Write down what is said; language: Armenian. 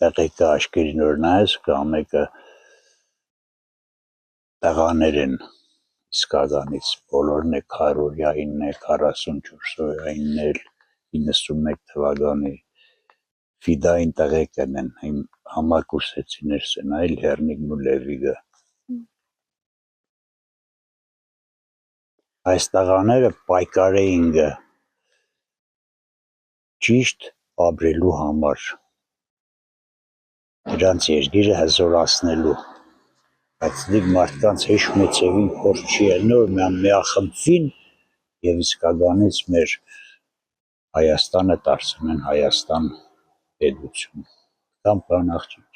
Տեղեկը աշկերին որ նայես կա մեկը տղաներ են իսկականից բոլորն է 100-յային է 44-յային է 91 թվականի ֆիդային տեղեկն են իմ համակուրսեցիներս են այլ Հեռնիկն ու Լևիգը այս տղաները պայքար էին ճիշտ ապրելու համար դրանց երկիրը հզորացնելու բայց դիք մարդկանց հեշմեցևին փորձ չի ելնոր միախմբվին եւ իսկականից մեր Հայաստանը դարձնեն Հայաստան պետություն կամ բան աղջիկ